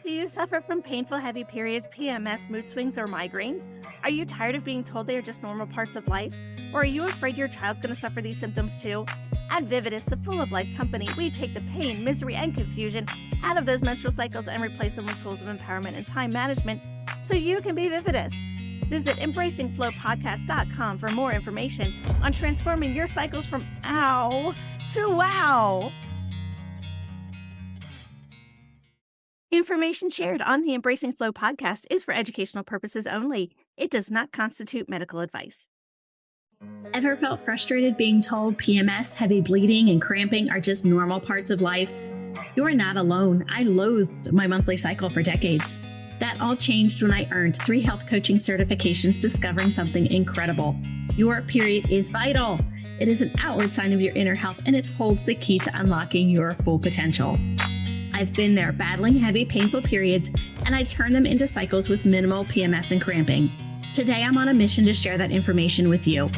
Do you suffer from painful, heavy periods, PMS, mood swings, or migraines? Are you tired of being told they are just normal parts of life? Or are you afraid your child's going to suffer these symptoms too? At Vividis, the full of life company, we take the pain, misery, and confusion out of those menstrual cycles and replace them with tools of empowerment and time management so you can be Vividis. Visit embracingflowpodcast.com for more information on transforming your cycles from ow to wow. Information shared on the Embracing Flow podcast is for educational purposes only. It does not constitute medical advice. Ever felt frustrated being told PMS, heavy bleeding, and cramping are just normal parts of life? You're not alone. I loathed my monthly cycle for decades. That all changed when I earned 3 health coaching certifications discovering something incredible. Your period is vital. It is an outward sign of your inner health, and it holds the key to unlocking your full potential. I've been there battling heavy, painful periods, and I turn them into cycles with minimal PMS and cramping. Today, I'm on a mission to share that information with you.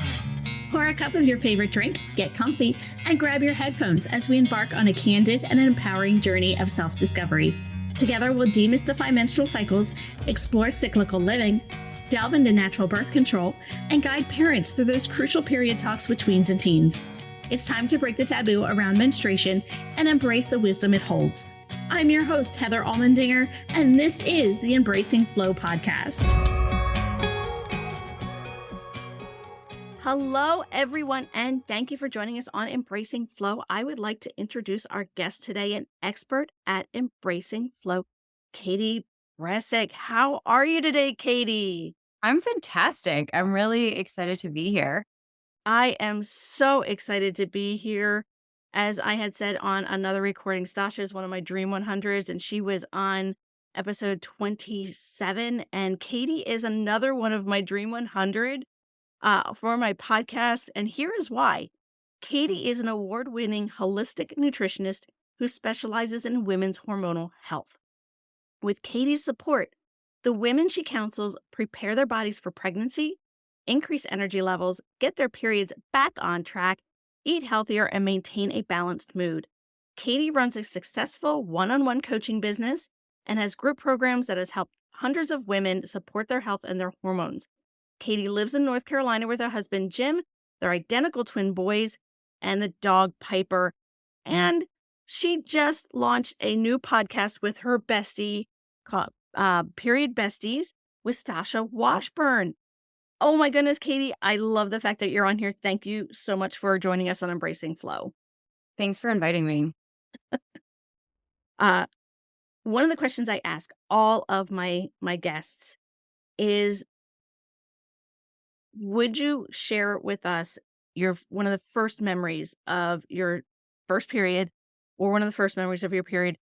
Pour a cup of your favorite drink, get comfy, and grab your headphones as we embark on a candid and empowering journey of self-discovery. Together, we'll demystify menstrual cycles, explore cyclical living, delve into natural birth control, and guide parents through those crucial period talks with tweens and teens. It's time to break the taboo around menstruation and embrace the wisdom it holds. I'm your host, Heather Almendinger, and this is the Embracing Flow podcast. Hello, everyone, and thank you for joining us on Embracing Flow. I would like to introduce our guest today, an expert at Embracing Flow, Katie Bressack. How are you today, Katie? I'm fantastic. I'm really excited to be here. I am so excited to be here. As I had said on another recording, Stasha is one of my Dream 100s, and she was on episode 27. And Katie is another one of my Dream 100 for my podcast. And here is why. Katie is an award-winning holistic nutritionist who specializes in women's hormonal health. With Katie's support, the women she counsels prepare their bodies for pregnancy, increase energy levels, get their periods back on track, eat healthier, and maintain a balanced mood. Katie runs a successful one-on-one coaching business and has group programs that has helped hundreds of women support their health and their hormones. Katie lives in North Carolina with her husband, Jim, their identical twin boys, and the dog, Piper. And she just launched a new podcast with her bestie called Period Besties with Stasha Washburn. Oh my goodness, Katie, I love the fact that you're on here. Thank you so much for joining us on Embracing Flow. Thanks for inviting me. One of the questions I ask all of my guests is, would you share with us one of the first memories of your first period, or one of the first memories of your period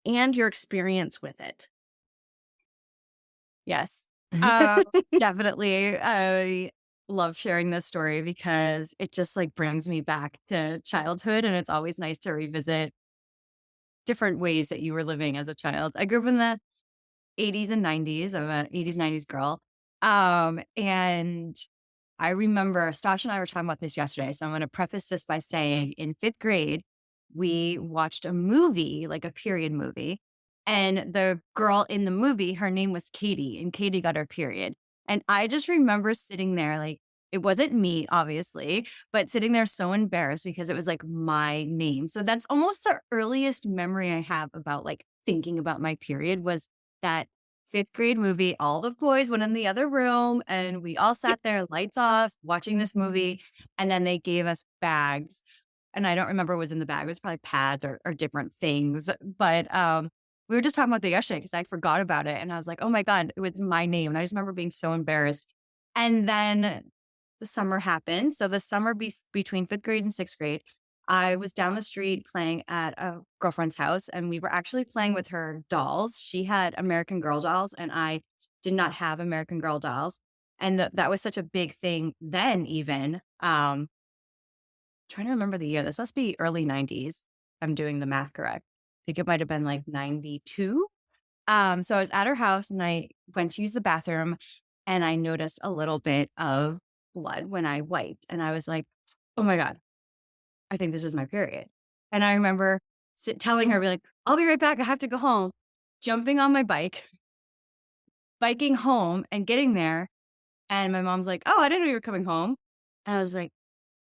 and your experience with it? Yes, definitely. I love sharing this story because it just brings me back to childhood, and it's always nice to revisit different ways that you were living as a child. I grew up in the 80s and 90s. I'm an 80s, 90s girl. And I remember Stash and I were talking about this yesterday. So I'm going to preface this by saying in 5th grade, we watched a movie, like a period movie. And the girl in the movie, her name was Katie, and Katie got her period. And I just remember sitting there, it wasn't me, obviously, but sitting there so embarrassed because it was my name. So that's almost the earliest memory I have about thinking about my period, was that 5th grade movie. All the boys went in the other room and we all sat there, lights off, watching this movie. And then they gave us bags. And I don't remember what was in the bag. It was probably pads or different things. But we were just talking about that yesterday because I forgot about it. And I was like, oh my God, it was my name. And I just remember being so embarrassed. And then the summer happened. So the summer between 5th grade and 6th grade, I was down the street playing at a girlfriend's house, and we were actually playing with her dolls. She had American Girl dolls, and I did not have American Girl dolls. And that was such a big thing then, even. Trying to remember the year. This must be early 90s. I'm doing the math correct. I think it might have been 92. So I was at her house, and I went to use the bathroom, and I noticed a little bit of blood when I wiped. And I was like, oh my God, I think this is my period. And I remember telling her, I'll be right back. I have to go home. jumping on my bike, biking home and getting there. And my mom's like, "Oh, I didn't know you were coming home." And I was like,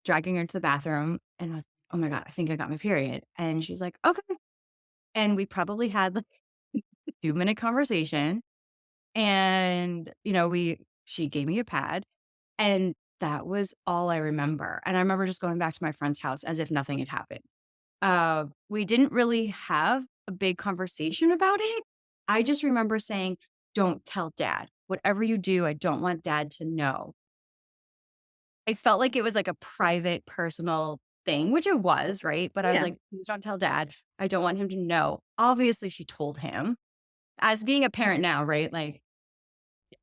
dragging her to the bathroom. And I was, "Oh my God, I think I got my period." And she's like, "Okay." And we probably had like a 2-minute conversation. And, she gave me a pad. And that was all I remember. And I remember just going back to my friend's house as if nothing had happened. We didn't really have a big conversation about it. I just remember saying, "Don't tell dad. Whatever you do, I don't want dad to know." I felt like it was like a private, personal thing, which it was, right? But I was Yeah. like, "Please don't tell dad. I don't want him to know." Obviously, she told him. As being a parent now, right? Like,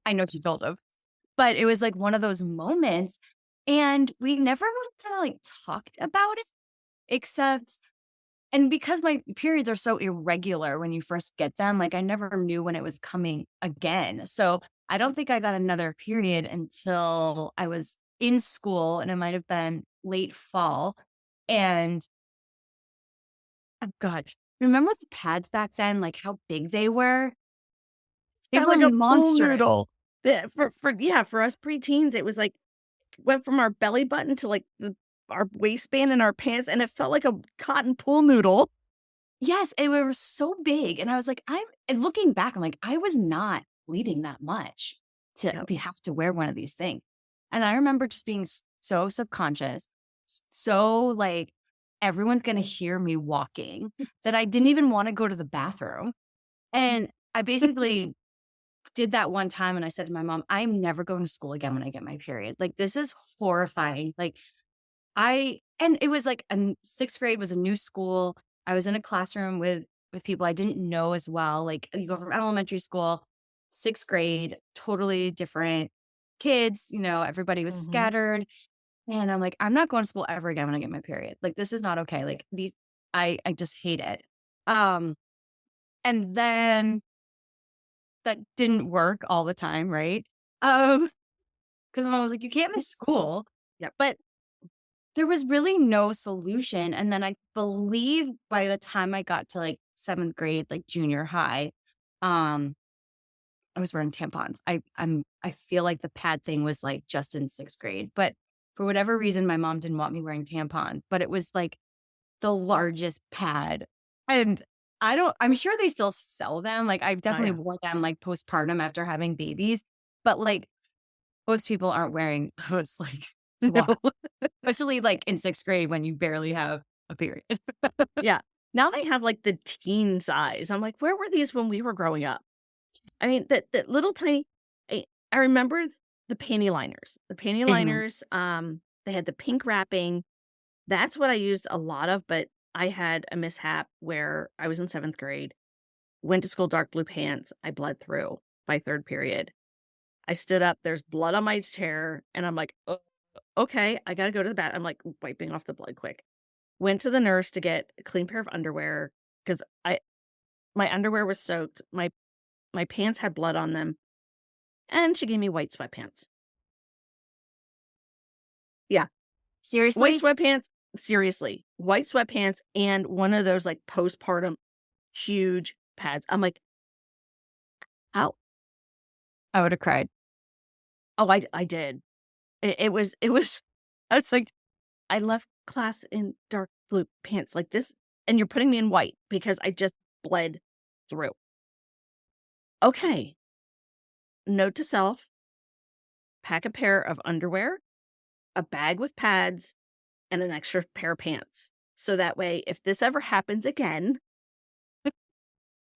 I know she told him. But it was like one of those moments, and we never really kinda, like, talked about it, except and because my periods are so irregular when you first get them, like, I never knew when it was coming again. So, I don't think I got another period until I was in school, and it might have been late fall, and oh god, remember the pads back then, like, how big they were? They Yeah, were like a pool monstrous. noodle. For us preteens, it was like went from our belly button to, like, our waistband and our pants, and it felt like a cotton pool noodle. Yes, and we were so big, and I was like, and looking back, I'm like, I was not bleeding that much to Yep. be have to wear one of these things. And I remember just being so subconscious, so like everyone's gonna hear me walking that I didn't even want to go to the bathroom. And I basically did that one time and I said to my mom, "I'm never going to school again when I get my period. Like this is horrifying." Like and it was like 6th grade was a new school. I was in a classroom with people I didn't know as well. Like you go from elementary school, 6th grade, totally different kids, everybody was Mhm. scattered. And I'm like, I'm not going to school ever again when I get my period. Like this is not okay. Like I just hate it. Um, and then that didn't work all the time, right? Because my mom was like, "You can't miss school." Yep. But there was really no solution, and then I believe by the time I got to, like, 7th grade, like, junior high, um, I was wearing tampons. I feel like the pad thing was, like, just in 6th grade, but for whatever reason, my mom didn't want me wearing tampons, but it was, like, the largest pad, and I'm sure they still sell them, like, I've Oh, definitely yeah. wore them, like, postpartum after having babies, but, like, most people aren't wearing those, like, to No. walk. Especially, like, in 6th grade when you barely have a period. Yeah. Now they have, like, the teen size. I'm like, "Where were these when we were growing up?" I mean, the little tiny I remember the panty liners. The panty Mhm. liners, they had the pink wrapping. That's what I used a lot of, but I had a mishap where I was in 7th grade, went to school dark blue pants, I bled through by 3rd period. I stood up, there's blood on my chair, and I'm like, "Oh, okay, I gotta go to the bath." I'm, like, wiping off the blood quick. Went to the nurse to get a clean pair of underwear because my underwear was soaked, my pants had blood on them, and she gave me white sweatpants. Yeah, white Seriously? sweatpants, seriously, white sweatpants and one of those, like, postpartum huge pads. I'm like, "How?" I would've cried. Oh, I did. It was I was like, "I left class in dark blue pants like this, and you're putting me in white because I just bled through." Okay, note to self, pack a pair of underwear, a bag with pads, and an extra pair of pants. So that way, if this ever happens again,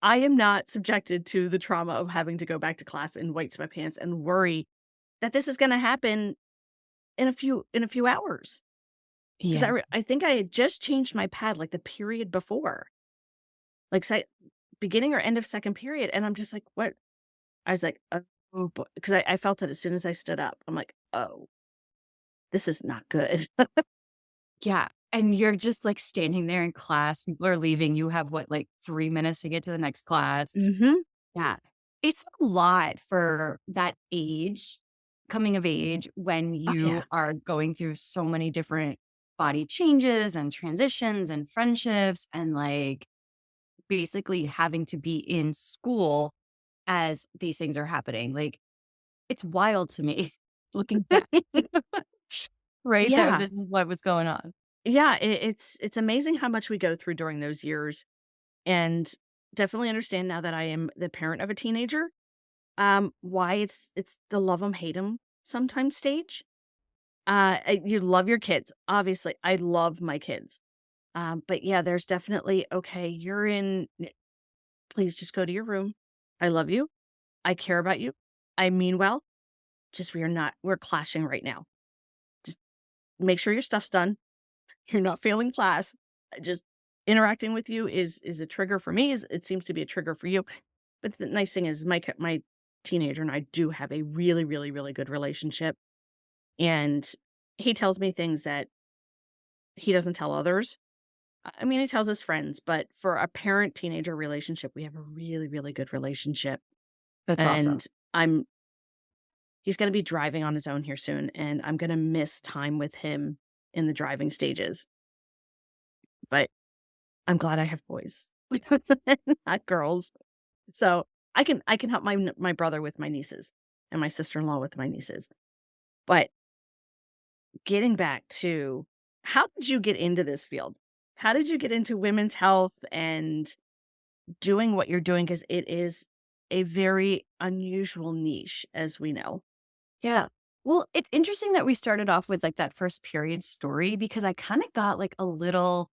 I am not subjected to the trauma of having to go back to class in white sweatpants and worry that this is gonna happen in a few hours. 'Cause Yeah. I think I had just changed my pad, like, the period before, like, beginning or end of 2nd period, and I'm just like, "What?" I was like, "Oh, boy," 'cause I felt it as soon as I stood up. I'm like, "Oh, this is not good." Yeah, and you're just, like, standing there in class, people are leaving, you have, what, like, 3 minutes to get to the next class. Mhm. Yeah. It's a lot for that age, coming of age, when Oh, you yeah. are going through so many different body changes and transitions and friendships and, like, basically having to be in school as these things are happening. Like, it's wild to me looking back, right? That Yeah. this is what was going on. Yeah, it's amazing how much we go through during those years, and definitely understand now that I am the parent of a teenager, why it's the love 'em, hate 'em sometimes stage. You love your kids, obviously, I love my kids, but yeah, there's definitely, "Okay, you're in please just go to your room. I love you. I care about you. I mean well, just we're clashing right now. Just make sure your stuff's done. You're not failing class. Just interacting with you is a trigger for me, is it seems to be a trigger for you." But the nice thing is my teenager and I do have a really, really, really good relationship, and he tells me things that he doesn't tell others. I mean, he tells his friends, but for a parent-teenager relationship, we have a really, really good relationship, That's awesome. and I'm he's gonna be driving on his own here soon, and I'm gonna miss time with him in the driving stages, but I'm glad I have boys, not girls. So, I can help my brother with my nieces and my sister-in-law with my nieces. But getting back to, how did you get into this field? How did you get into women's health and doing what you're doing? Because it is a very unusual niche, as we know. Yeah. Well, it's interesting that we started off with like that first period story because I kind of got like a little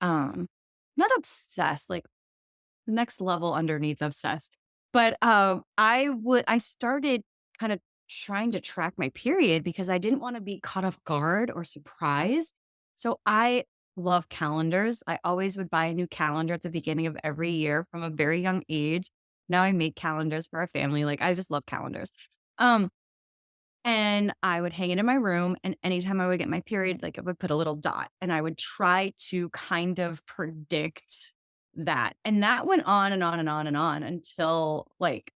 um not obsessed, like next level underneath obsessed. But I started kind of trying to track my period because I didn't want to be caught off guard or surprised. So I love calendars. I always would buy a new calendar at the beginning of every year from a very young age. Now I make calendars for our family. Like I just love calendars. Um and I would hang it in my room, and anytime I would get my period, like, I would put a little dot, and I would try to kind of predict that, and that went on and on and on and on until, like,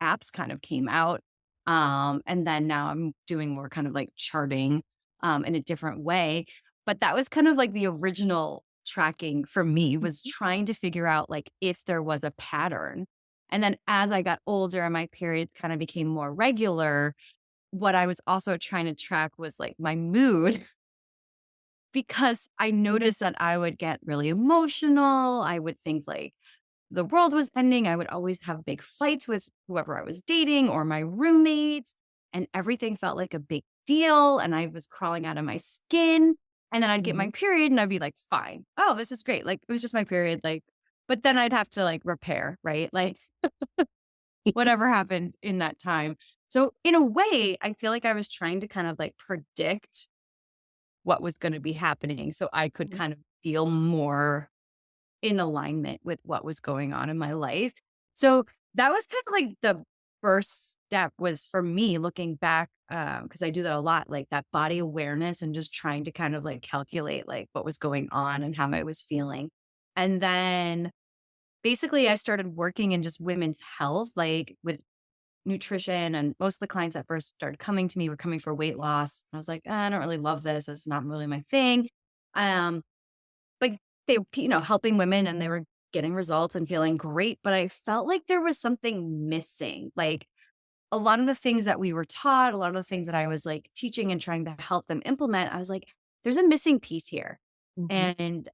apps kind of came out, and then now I'm doing more kind of, like, charting, in a different way, but that was kind of like the original tracking for me, was Mhm. trying to figure out, like, if there was a pattern, and then as I got older and my periods kinda became more regular, what I was also trying to track was, like, my mood because I noticed that I would get really emotional. I would think, like, the world was ending. I would always have big fights with whoever I was dating or my roommates, and everything felt like a big deal, and I was crawling out of my skin, and then I'd get Mhm. my period, and I'd be like, "Fine. Oh, this is great." Like, it was just my period, like but then I'd have to, like, repair, right? Like, whatever happened in that time. So in a way, I feel like I was trying to kind of like predict what was going to be happening so I could kind of feel more in alignment with what was going on in my life. So that was kind of like the first step was for me looking back because I do that a lot, like that body awareness and just trying to kind of like calculate like what was going on and how I was feeling. And then basically I started working in just women's health, like with nutrition, and most of the clients that first started coming to me were coming for weight loss. I was like, I don't really love this. It's not really my thing. Um, but they were, helping women and they were getting results and feeling great. But I felt like there was something missing. Like a lot of the things that we were taught, a lot of the things that I was like teaching and trying to help them implement, I was like, there's a missing piece here. Mhm. And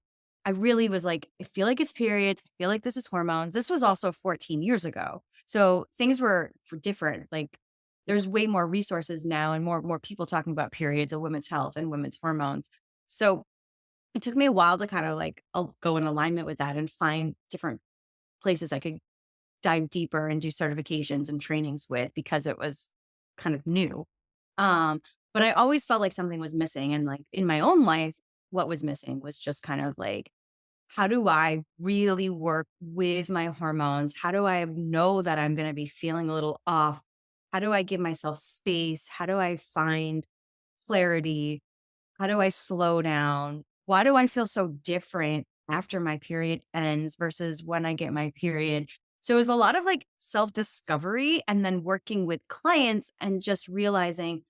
I really was like, I feel like it's periods. I feel like this is hormones. This was also 14 years ago. So things were different. Like there's way more resources now and more people talking about periods and women's health and women's hormones. So it took me a while to kind of like go in alignment with that and find different places I could dive deeper and do certifications and trainings with because it was kind of new. Um, but I always felt like something was missing. And like in my own life, what was missing was just kind of like, how do I really work with my hormones? How do I know that I'm going to be feeling a little off? How do I give myself space? How do I find clarity? How do I slow down? Why do I feel so different after my period ends versus when I get my period? So it was a lot of like self discovery and then working with clients and just realizing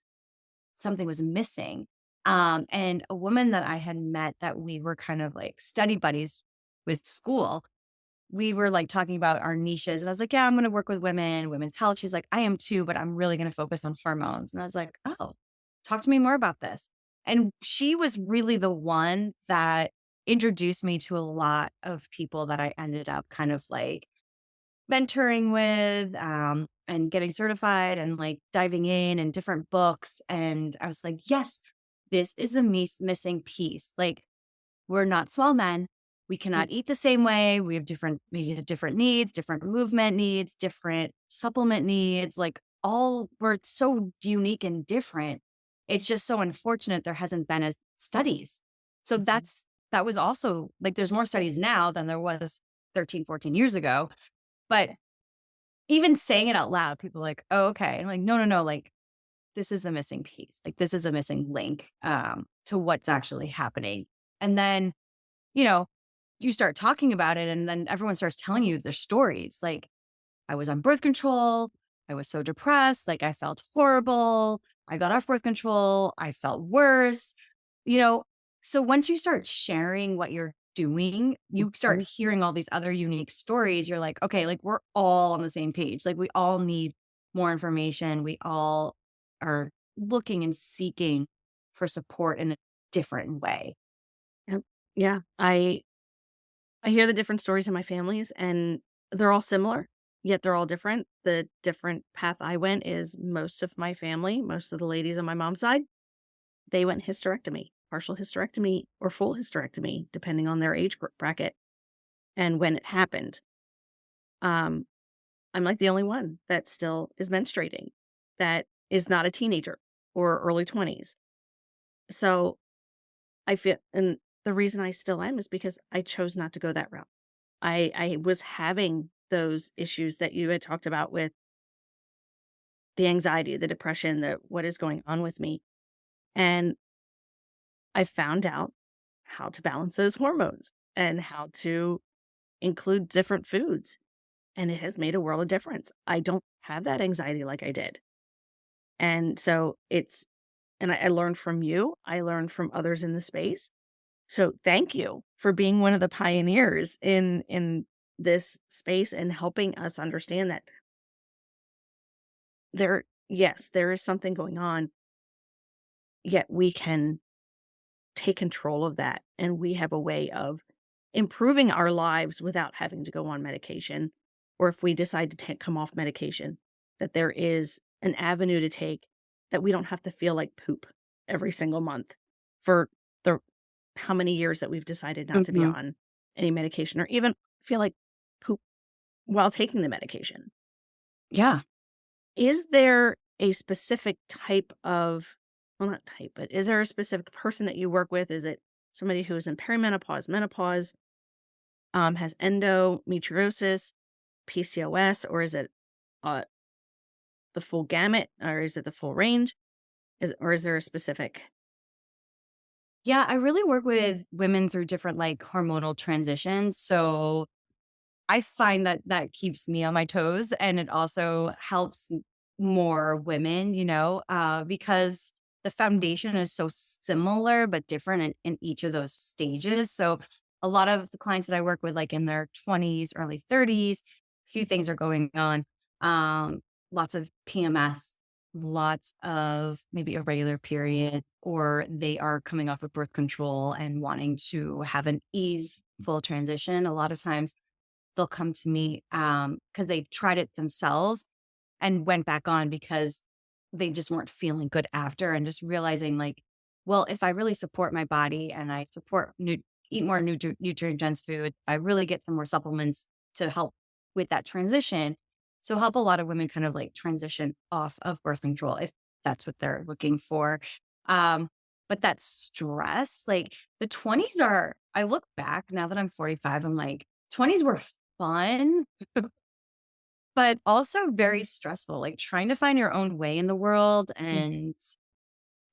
something was missing. And a woman that I had met that we were kind of like study buddies with school, we were like talking about our niches and I was like, yeah, I'm going to work with women, women's health. She's like, I am too, but I'm really going to focus on hormones. And I was like, oh, talk to me more about this. And she was really the one that introduced me to a lot of people that I ended up kind of like mentoring with, and getting certified and like diving in and different books. And I was like, yes, this is the missing piece. Like, we're not small men. We Mm, cannot eat the same way. We have different needs, different movement needs, different supplement needs. Like, all we're so unique and different. It's just so unfortunate there hasn't been as studies. So mhm. that was also like there's more studies now than there was 13, 14 years ago. But even saying it out loud, people are like, oh, okay. And I'm like, no, no, no, like this is the missing piece. Like this is a missing link to what's actually happening. And then, you know, you start talking about it and then everyone starts telling you their stories. Like, I was on birth control. I was so depressed. Like, I felt horrible. I got off birth control. I felt worse. You know, so once you start sharing what you're doing, you start Mhm. hearing all these other unique stories. You're like, okay, like we're all on the same page. Like, we all need more information. We all are looking and seeking for support in a different way. Yep. Yeah. I hear the different stories in my families, and they're all similar, yet they're all different. The different path I went is most of my family, most of the ladies on my mom's side, they went hysterectomy, partial hysterectomy or full hysterectomy, depending on their age bracket and when it happened. Um, I'm like the only one that still is menstruating, that is not a teenager or early 20s. So I feel, and the reason I still am is because I chose not to go that route. I was having those issues that you had talked about with the anxiety, the depression, the what is going on with me. And I found out how to balance those hormones and how to include different foods. And it has made a world of difference. I don't have that anxiety like I did. And so and I learned from you, I learned from others in the space. So thank you for being one of the pioneers in this space and helping us understand that yes, there is something going on, yet we can take control of that, and we have a way of improving our lives without having to go on medication, or if we decide to come off medication, that there is an avenue to take that we don't have to feel like poop every single month for the how many years that we've decided not to be Mhm. on any medication or even feel like poop while taking the medication. Yeah. Is there a specific type of well, not type, but is there a specific person that you work with? Is it somebody who is in perimenopause, menopause, has endometriosis, PCOS, or is it uh, the full gamut, or is it the full range? Or is there a specific? Yeah, I really work with women through different like hormonal transitions. So I find that that keeps me on my toes and it also helps more women, because the foundation is so similar but different in each of those stages. So a lot of the clients that I work with, like in their 20s, early 30s, a few things are going on. Um, Lots of PMS, lots of maybe irregular period, or they are coming off of birth control and wanting to have an easeful transition. A lot of times they'll come to me, because they tried it themselves and went back on because they just weren't feeling good after and just realizing like, well, if I really support my body and I support eat more nutrient dense food, I really get some more supplements to help with that transition. So help a lot of women kind of like transition off of birth control if that's what they're looking for. Um, but that stress, like the 20s are, I look back now that I'm 45, I'm like, 20s were fun, but also very stressful, like trying to find your own way in the world, Mm. and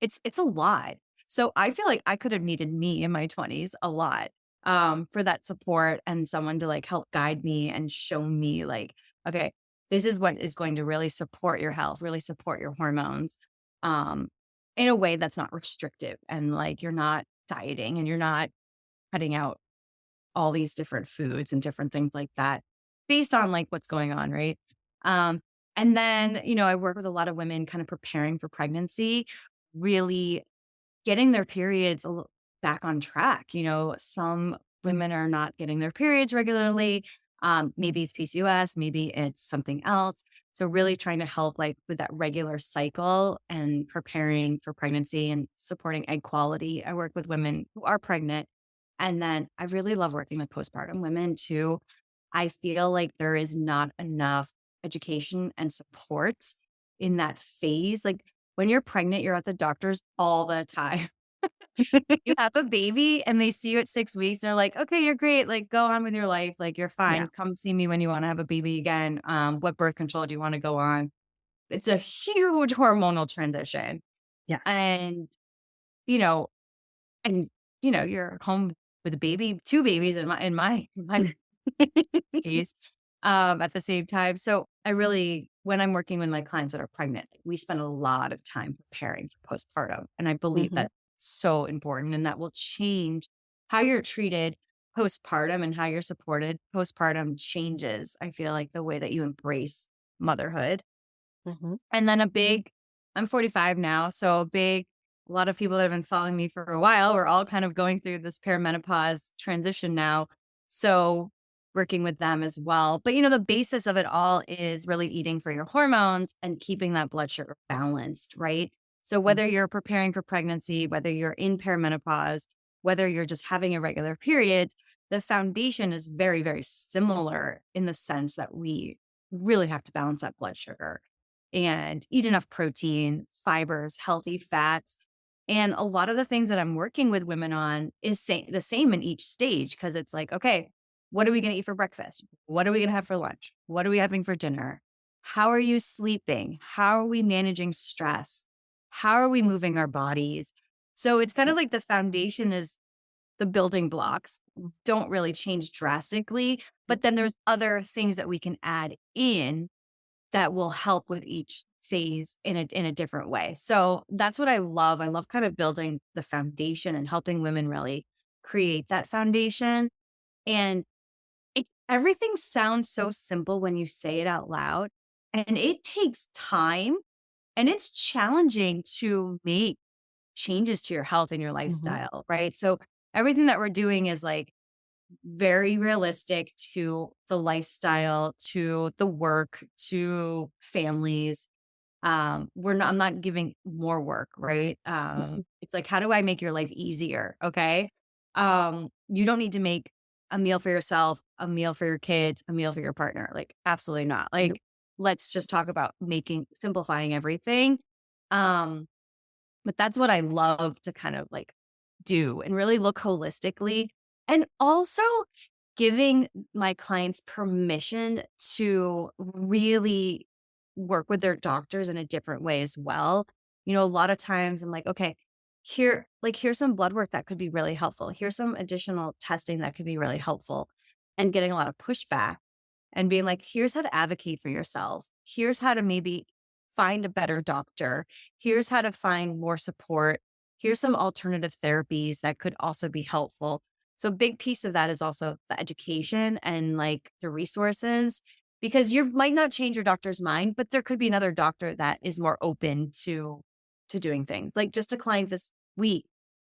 it's a lot. So I feel like I could have needed me in my 20s a lot, for that support and someone to like help guide me and show me like, okay, this is what is going to really support your health, really support your hormones, um, in a way that's not restrictive and like you're not dieting and you're not cutting out all these different foods and different things like that based on like what's going on, right? Um, and then, I work with a lot of women kind of preparing for pregnancy, really getting their periods back on track. Some women are not getting their periods regularly. Maybe it's PCOS, maybe it's something else. So really trying to help like with that regular cycle and preparing for pregnancy and supporting egg quality. I work with women who are pregnant. And then I really love working with postpartum women too. I feel like there is not enough education and support in that phase. Like when you're pregnant, you're at the doctor's all the time. You have a baby and they see you at 6 weeks. They're like, okay, you're great. Like, go on with your life. Like, you're Yeah. fine. Come see me when you want to have a baby again. What birth control do you want to go on? It's a huge hormonal transition. Yes. And, you know, and, you're home with a baby, two babies in my case, at the same time. So I really, when I'm working with my clients that are pregnant, we spend a lot of time preparing for postpartum. And I believe Hmm. that's so important and that will change how you're treated postpartum and how you're supported postpartum changes. I feel like the way that you embrace motherhood. Hmm. And then I'm 45 now. So a lot of people that have been following me for a while, we're all kind of going through this perimenopause transition now. So working with them as well. But, the basis of it all is really eating for your hormones and keeping that blood sugar balanced, right? So whether you're preparing for pregnancy, whether you're in perimenopause, whether you're just having irregular periods, the foundation is very, very similar in the sense that we really have to balance that blood sugar and eat enough protein, fibers, healthy fats. And a lot of the things that I'm working with women on is the same in each stage because it's like, okay, what are we going to eat for breakfast? What are we going to have for lunch? What are we having for dinner? How are you sleeping? How are we managing stress? How are we moving our bodies? So it's kind of like the foundation is the building blocks don't really change drastically, but then there's other things that we can add in that will help with each phase in a different way. So that's what I love. I love kind of building the foundation and helping women really create that foundation. And everything sounds so simple when you say it out loud. And it takes time and it's challenging to make changes to your health and your Hmm. lifestyle, right? So everything that we're doing is like very realistic to the lifestyle, to the work, to families. I'm not giving more work, right? It's like, how do I make your life easier? Okay. You don't need to make a meal for yourself, a meal for your kids, a meal for your partner. Like, absolutely not. Nope. Like, let's just talk about simplifying everything. Um, but that's what I love to kind of like do and really look holistically. And also giving my clients permission to really work with their doctors in a different way as well. A lot of times I'm like, okay, here's some blood work that could be really helpful. Here's some additional testing that could be really helpful and getting a lot of pushback and being like, here's how to advocate for yourself. Here's how to maybe find a better doctor. Here's how to find more support. Here's some alternative therapies that could also be helpful. So a big piece of that is also the education and like the resources because you might not change your doctor's mind, but there could be another doctor that is more open to doing things. Like just a client this week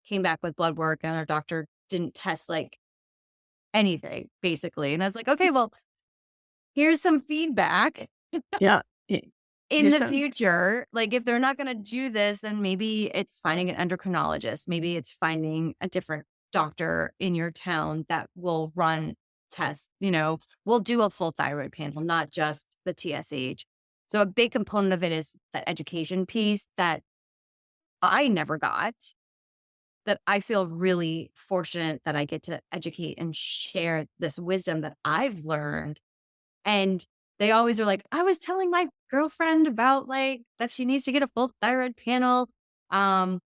came back with blood work and our doctor didn't test like anything basically. And I was like, okay, well, here's some feedback Yeah. in Here's the some. future. Like if they're not going to do this, then maybe it's finding an endocrinologist. Maybe it's finding a different doctor in your town that will run tests, we'll do a full thyroid panel, not just the TSH. So a big component of it is that education piece that I never got, that I feel really fortunate that I get to educate and share this wisdom that I've learned. And they always are like, I was telling my girlfriend about like that she needs to get a full thyroid panel. Um,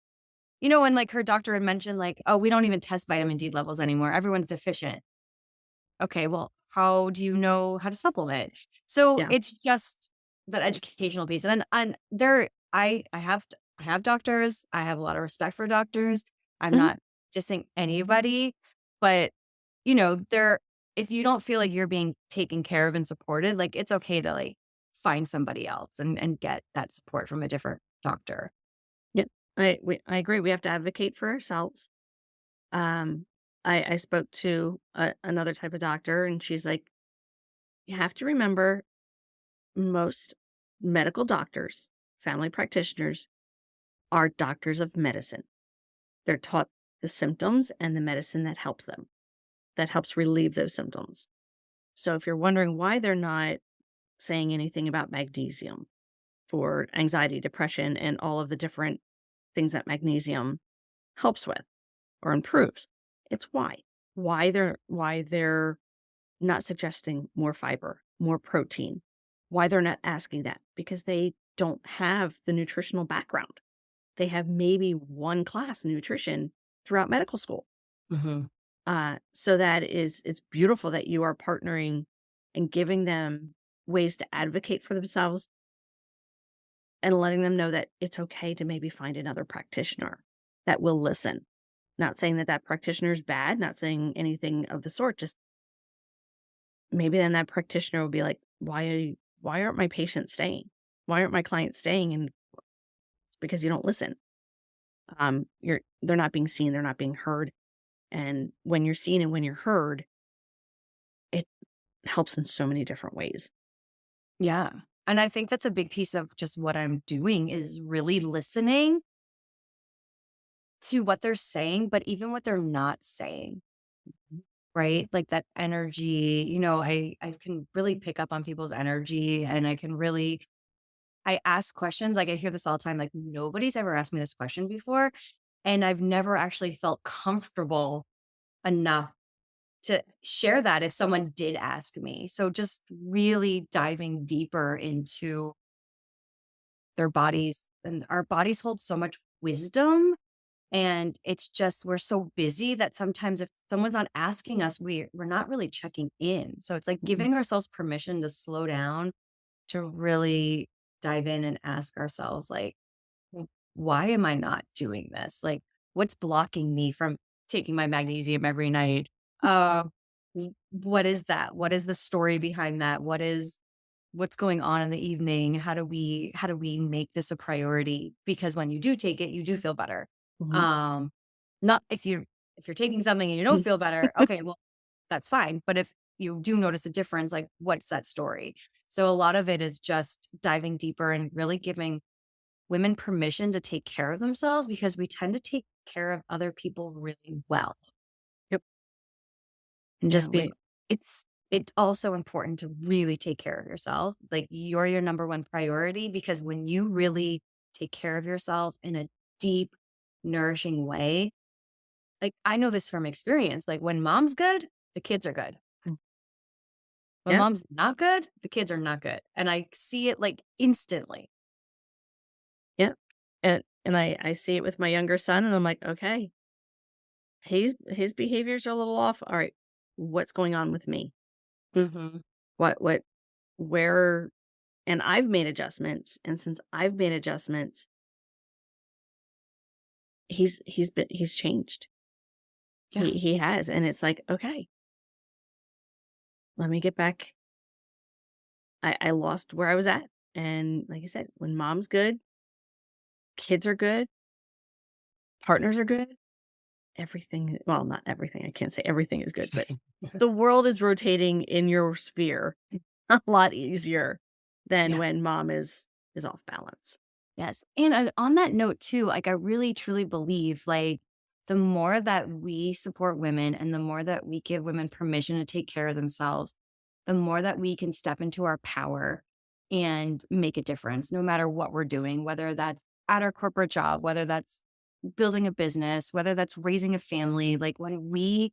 when like her doctor had mentioned like, oh, we don't even test vitamin D levels anymore. Everyone's deficient. Okay, well, how do you know how to supplement? So Yeah. it's just that educational piece. And then I have doctors. I have a lot of respect for doctors. I'm Hmm. not dissing anybody, but there if you don't feel like you're being taken care of and supported, like, it's okay to, like, find somebody else and get that support from a different doctor. Yep. I agree. We have to advocate for ourselves. Um, I spoke to another type of doctor, and she's like, you have to remember most medical doctors, family practitioners, are doctors of medicine. They're taught the symptoms and the medicine that helps them, that helps relieve those symptoms. So if you're wondering why they're not saying anything about magnesium for anxiety, depression, and all of the different things that magnesium helps with or improves, it's why. Why they're not suggesting more fiber, more protein. Why they're not asking that? Because they don't have the nutritional background. They have maybe one class in nutrition throughout medical school. Mhm. So that is it's beautiful that you are partnering and giving them ways to advocate for themselves and letting them know that it's okay to maybe find another practitioner that will listen. Not saying that that practitioner is bad, not saying anything of the sort, just maybe then that practitioner will be like, why aren't my patients staying? Why aren't my clients staying? And it's because you don't listen. They're not being seen, they're not being heard. And when you're seen and when you're heard, it helps in so many different ways. Yeah. And I think that's a big piece of just what I'm doing is really listening to what they're saying, but even what they're not saying, right? Like that energy, I can really pick up on people's energy and I ask questions. Like I hear this all the time. Like nobody's ever asked me this question before. And I've never actually felt comfortable enough to share that if someone did ask me. So just really diving deeper into their bodies and our bodies hold so much wisdom. And it's just, we're so busy that sometimes if someone's not asking us, we're not really checking in. So it's like Mhm. giving ourselves permission to slow down, to really dive in and ask ourselves, like, why am I not doing this? Like, what's blocking me from taking my magnesium every night? Uh, what is that? What is the story behind that? What's going on in the evening? How do we make this a priority? Because when you do take it, you do feel better. Mhm. Um, not if you're taking something and you don't feel better, okay, well, that's fine. But if you do notice a difference, like what's that story? So a lot of it is just diving deeper and really giving women permission to take care of themselves because we tend to take care of other people really well Yep. and Yeah, just being wait. it's also important to really take care of yourself. Like you're your number one priority because when you really take care of yourself in a deep, nourishing way, like I know this from experience. Like when mom's good, the kids are good. Mm. When Yep. mom's not good, the kids are not good. And I see it like instantly. Yep. And I see it with my younger son, and I'm like, "Okay, his behaviors are a little off. Alright, what's going on with me? Hmm. What where" and I've made adjustments, and since I've made adjustments, he's changed. Yeah. He has, and it's like, "Okay, let me get back." I lost where I was at, and like I said, when mom's good, kids are good, partners are good, everything well, not everything, I can't say everything is good, but the world is rotating in your sphere a lot easier than Yeah. when mom is off balance. Yes. And on that note, too, like I really truly believe like the more that we support women and the more that we give women permission to take care of themselves, the more that we can step into our power and make a difference, no matter what we're doing, whether that's at our corporate job, whether that's building a business, whether that's raising a family. Like when we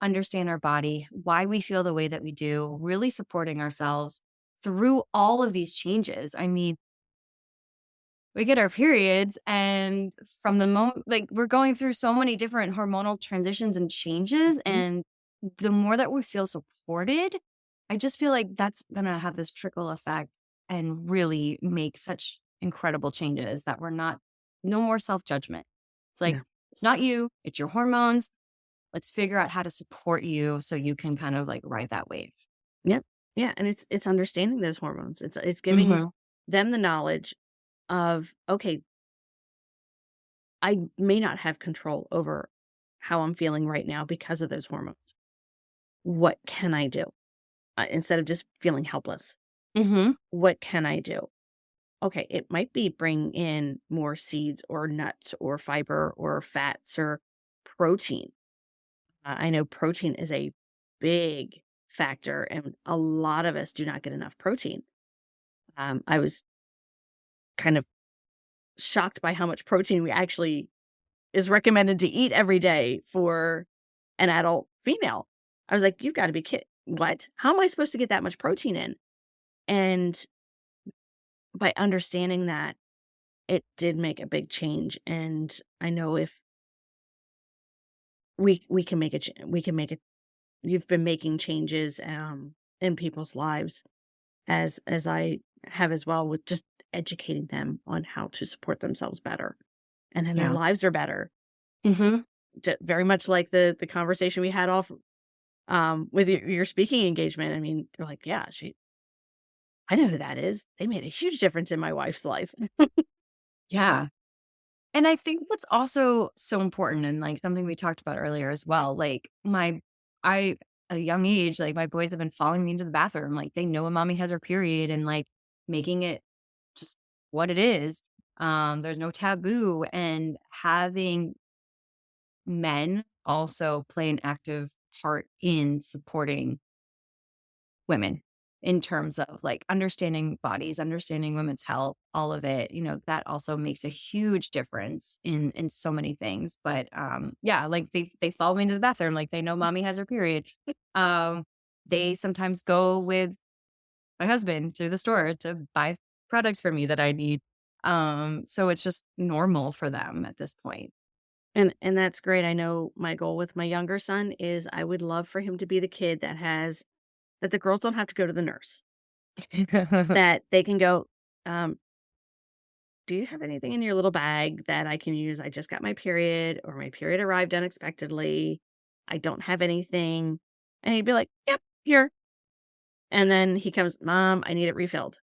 understand our body, why we feel the way that we do, really supporting ourselves through all of these changes. I mean, we get our periods and from the moment like we're going through so many different hormonal transitions and changes Mhm. and the more that we feel supported, I just feel like that's going to have this trickle effect and really make such incredible changes that we're not no more self-judgment. It's like Yeah. it's not you, it's your hormones. Let's figure out how to support you so you can kind of like ride that wave. Yep. Yeah, and it's understanding those hormones. It's giving Mhm. them the knowledge of, okay, I may not have control over how I'm feeling right now because of those hormones. What can I do? Instead of just feeling helpless, Mhm. what can I do? Okay, it might be bring in more seeds or nuts or fiber or fats or protein. I know protein is a big factor, and a lot of us do not get enough protein. I was kind of shocked by how much protein we actually is recommended to eat every day for an adult female. I was like, "You've gotta be kidding. What? How am I supposed to get that much protein in?" And by understanding that, it did make a big change, and I know if we can make we can make it. You've been making changes, in people's lives as I have as well, with just educating them on how to support themselves better, and then their Yeah. lives are better. Mhm. Very much like the conversation we had off, with your speaking engagement. I mean, they're like, "Yeah, she I know who that is. They made a huge difference in my wife's life." Yeah. And I think what's also so important and like something we talked about earlier as well, like I, at a young age, like my boys have been following me into the bathroom. Like they know when mommy has her period and like making it just what it is. There's no taboo and having men also play an active part in supporting women in terms of like understanding bodies, understanding women's health, all of it, that also makes a huge difference in so many things. But yeah, like they follow me into the bathroom, like they know mommy has her period. Um they sometimes go with my husband to the store to buy products for me that I need. So it's just normal for them at this point. And that's great. I know my goal with my younger son is I would love for him to be the kid that the girls don't have to go to the nurse, that they can go, um, "Do you have anything in your little bag that I can use? I just got my period, or my period arrived unexpectedly. I don't have anything." And he'd be like, "Yep, here." And then he comes, "Mom, I need it refilled.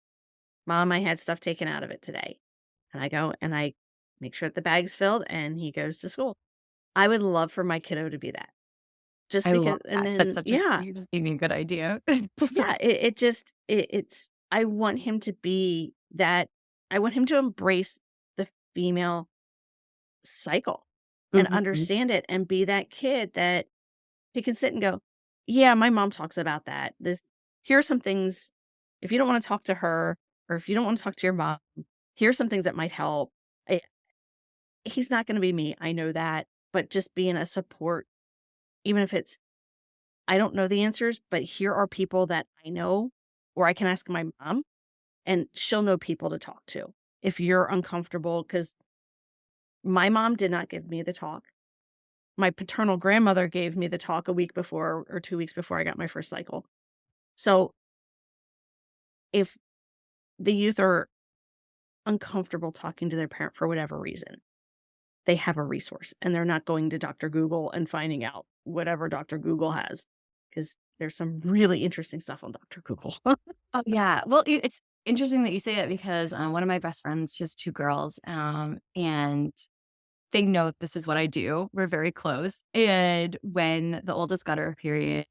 Mom, I had stuff taken out of it today." And I go and I make sure that the bag's filled and he goes to school. I would love for my kiddo to be that. Just I love because, and that. That's then such a yeah, you just gave me a good idea. yeah, it just it's I want him to be that. I want him to embrace the female cycle and Mhm. understand it and be that kid that he can sit and go, "Yeah, my mom talks about that. Here are some things, if you don't wanna talk to her, or if you don't wanna talk to your mom, here's some things that might help." I He's not gonna be me, I know that, but just being a support, even if it's, I don't know the answers, but here are people that I know, or I can ask my mom, and she'll know people to talk to if you're uncomfortable. Because my mom did not give me the talk. My paternal grandmother gave me the talk a week before or 2 weeks before I got my first cycle. So, if the youth are uncomfortable talking to their parent for whatever reason, they have a resource, and they're not going to Doctor Google and finding out whatever Doctor Google has, because there's some really interesting stuff on Doctor Google. Oh, yeah. Well, it's interesting that you say that because, one of my best friends, she has 2 girls, and they know this is what I do. We're very close, and when the oldest got her period,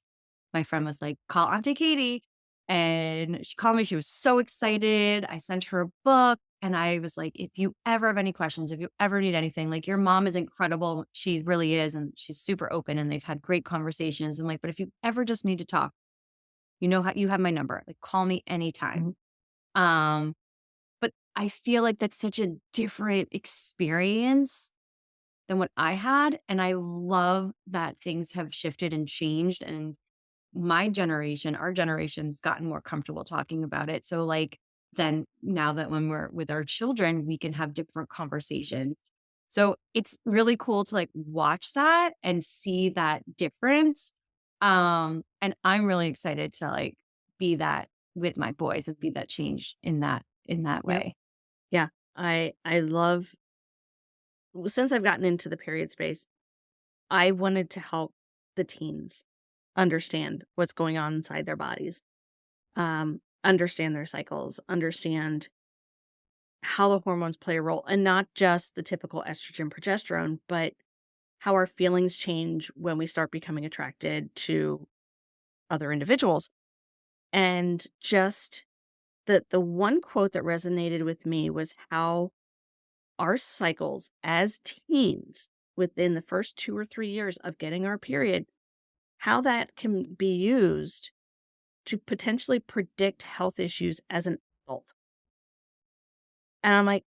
my friend was like, "Call Auntie Katie," and she called me, she was so excited. I sent her a book, and I was like, "If you ever have any questions, if you ever need anything, like, your mom is incredible, she really is, and she's super open, and they've had great conversations." I'm like, "But if you ever just need to talk, you know how you have my number, like, call me anytime." Mhm. Um, but I feel like that's such a different experience than what I had, and I love that things have shifted and changed, and my generation, our generation's gotten more comfortable talking about it. So, like, then now that when we're with our children, we can have different conversations. So it's really cool to like watch that and see that difference. And I'm really excited to like be that with my boys and be that change in that Yep. way. Yeah. I love, since I've gotten into the period space, I wanted to help the teens understand what's going on inside their bodies, understand their cycles, understand how the hormones play a role, and not just the typical estrogen, progesterone, but how our feelings change when we start becoming attracted to other individuals. And just the one quote that resonated with me was how our cycles as teens within the first 2 or 3 years of getting our period, how that can be used to potentially predict health issues as an adult. And I'm like,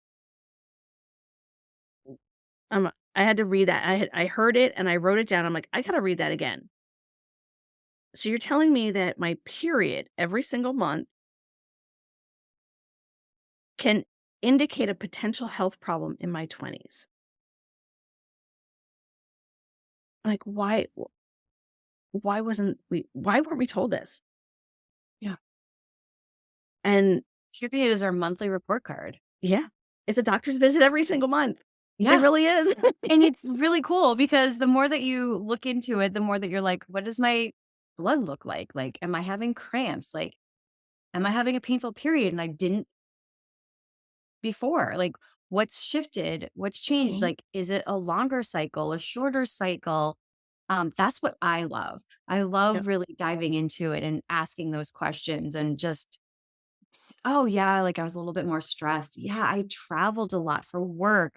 I had to read that. I heard it and I wrote it down. I'm like, I gotta read that again. So you're telling me that my period every single month can indicate a potential health problem in my 20s. Like, why weren't we told this? Yeah. And Here it is our monthly report card. yeah, it's a doctor's visit every single month. It Yeah. really is. And it's really cool because the more that you look into it, the more that you're like, what does my blood look like? Like, am I having cramps? Like, am I having a painful period? And I didn't before. Like, what's shifted? What's changed? Mhm. Like, is it a longer cycle, a shorter cycle? That's what I love. I Yep. love really diving into it and asking those questions and just, oh, yeah, like I was a little bit more stressed. Yeah, I traveled a lot for work.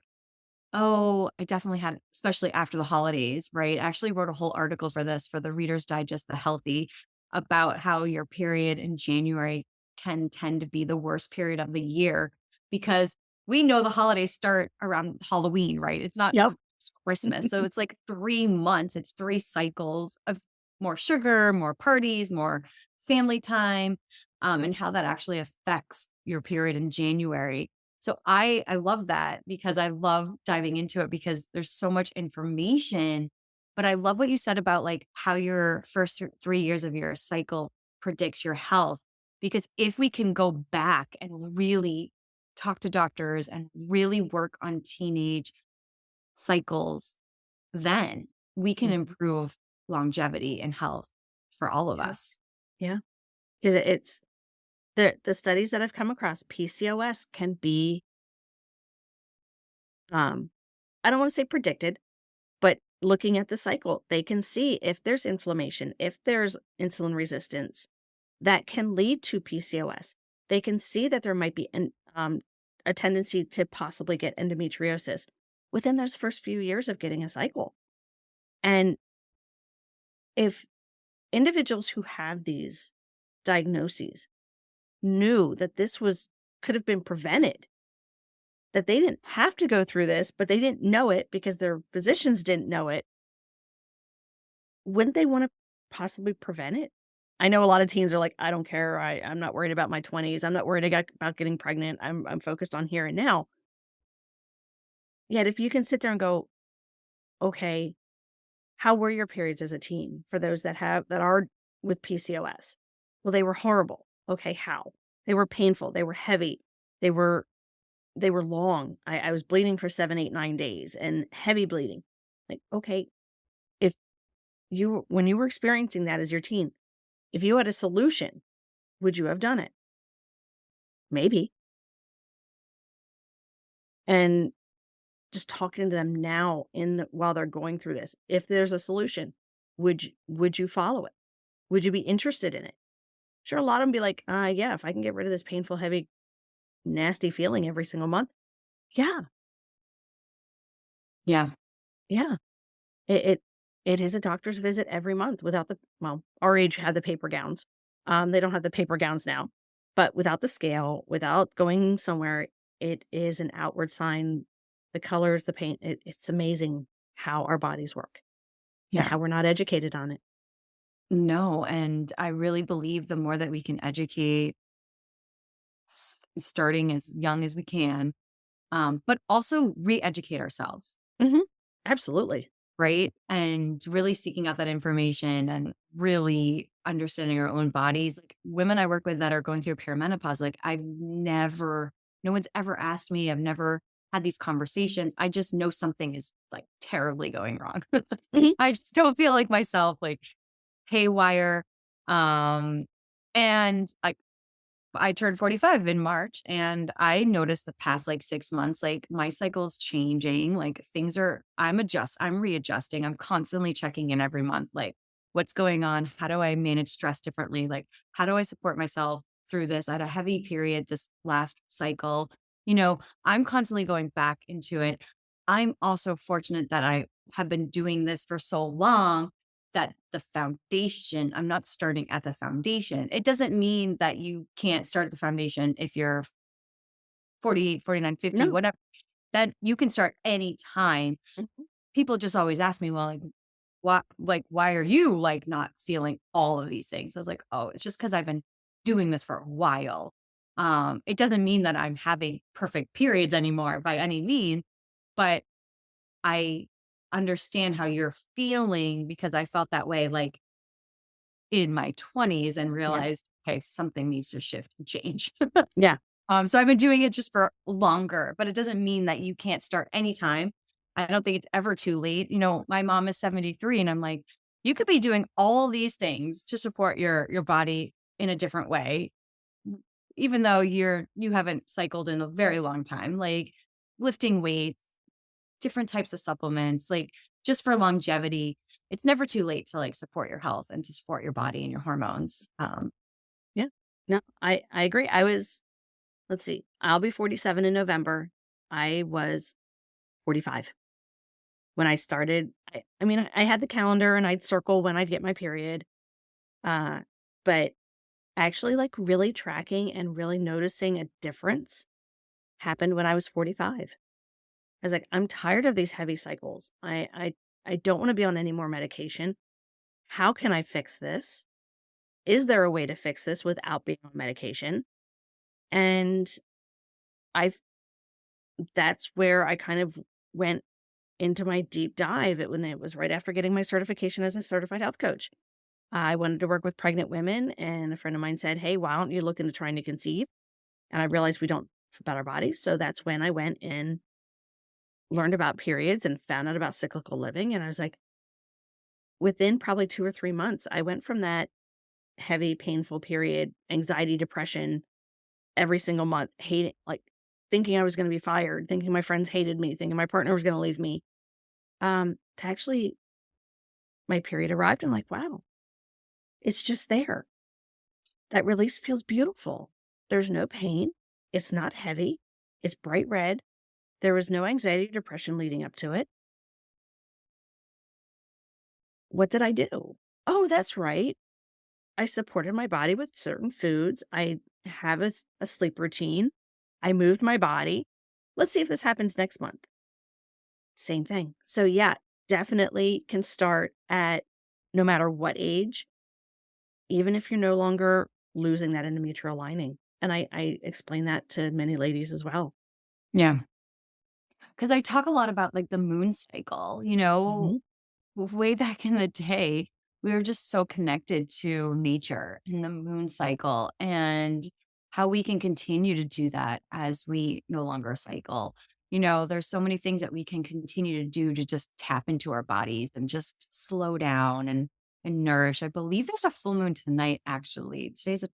Oh, I definitely had, especially after the holidays, right? I actually wrote a whole article for this for the Reader's Digest, The Healthy, about how your period in January can tend to be the worst period of the year because we know the holidays start around Halloween, right? It's not Yep. Christmas. So it's like 3 months, it's 3 cycles of more sugar, more parties, more family time, and how that actually affects your period in January. So I love that because I love diving into it because there's so much information. But I love what you said about like how your first 3 years of your cycle predicts your health. Because if we can go back and really talk to doctors and really work on teenage cycles, then we can Mhm. improve longevity and health for all of Yeah. us. Yeah. It's the studies that I've come across, PCOS can be, um, I don't want to say predicted, but looking at the cycle, they can see if there's inflammation, if there's insulin resistance that can lead to PCOS. They can see that there might be a tendency to possibly get endometriosis within those first few years of getting a cycle. And if individuals who have these diagnoses knew that this was could have been prevented, that they didn't have to go through this, but they didn't know it because their physicians didn't know it, wouldn't they wanna possibly prevent it? I know a lot of teens are like, "I don't care. I'm not worried about my 20s. I'm not worried about getting pregnant. I'm focused on here and now." Yet if you can sit there and go, "Okay, how were your periods as a teen for those that are with PCOS?" "Well, they were horrible." "Okay, how?" "They were painful. They were heavy. They were they were long. I was bleeding for 7, 8, 9 days and heavy bleeding." Like, okay, if you when you were experiencing that as your teen, if you had a solution, would you have done it? Maybe. And just talking to them now while they're going through this, if there's a solution, would you follow it? Would you be interested in it? Sure, a lot of them be like, yeah, if I can get rid of this painful, heavy, nasty feeling every single month. Yeah, Yeah. yeah. It it it is a doctor's visit every month without our age had the paper gowns. They don't have the paper gowns now, but without the scale, without going somewhere, it is an outward sign. The colors, the paint, it's amazing how our bodies work and Yeah. how we're not educated on it. No, and I really believe the more that we can educate starting as young as we can, but also re-educate ourselves, Mhm. Absolutely. right? And really seeking out that information and really understanding our own bodies. Like women I work with that are going through perimenopause, like no one's ever asked me. I've never had these conversations, I just know something is like terribly going wrong. Mhm. I just don't feel like myself, like haywire. Um, and I turned 45 in March and I noticed the past like 6 months, like my cycle's changing. Like I'm readjusting. I'm constantly checking in every month. Like, what's going on? How do I manage stress differently? Like, how do I support myself through this? I had a heavy period this last cycle. I'm constantly going back into it. I'm also fortunate that I have been doing this for so long that the foundation, I'm not starting at the foundation. It doesn't mean that you can't start at the foundation if you're 48, 49, 50, No. whatever, that you can start anytime. Mhm. People just always ask me, well, why are you like not feeling all of these things? I was like, oh, it's just because I've been doing this for a while. It doesn't mean that I'm having perfect periods anymore by any means, but I understand how you're feeling because I felt that way like in my 20s and Yeah. realized, okay, something needs to shift and change. Yeah. So I've been doing it just for longer, but it doesn't mean that you can't start anytime. I don't think it's ever too late. My mom is 73 and I'm like, you could be doing all these things to support your body in a different way, even though you haven't cycled in a very long time, like lifting weights, different types of supplements, like just for longevity. It's never too late to like support your health and to support your body and your hormones. Yeah. No, I agree. Let's see, I'll be 47 in November. I was 45 when I started. I mean, I had the calendar and I'd circle when I'd get my period. Uh, but actually, like, really tracking and really noticing a difference happened when I was 45. I was like, "I'm tired of these heavy cycles. I don't wanna be on any more medication. How can I fix this? Is there a way to fix this without being on medication?" And I've that's where I kind of went into my deep dive when it was right after getting my certification as a certified health coach. I wanted to work with pregnant women, and a friend of mine said, "Hey, why don't you look into trying to conceive?" And I realized we don't about our bodies. So that's when I went and learned about periods and found out about cyclical living. And I was like, within probably 2 or 3 months, I went from that heavy, painful period, anxiety, depression every single month, hating, like thinking I was going to be fired, thinking my friends hated me, thinking my partner was going to leave me. To actually, my period arrived. And I'm like, wow, it's just there. That release feels beautiful. There's no pain. It's not heavy. It's bright red. There was no anxiety or depression leading up to it. What did I do? Oh, that's right. I supported my body with certain foods. I have a sleep routine. I moved my body. Let's see if this happens next month. Same thing. So, yeah, definitely can start at no matter what age, even if you're no longer losing that endometrial lining. And I explain that to many ladies as well. Yeah. Because I talk a lot about like the moon cycle, Mhm. way back in the day, we were just so connected to nature and the moon cycle and how we can continue to do that as we no longer cycle. There's so many things that we can continue to do to just tap into our bodies and just slow down and nourish. I believe there's a full moon tonight, actually. Today's the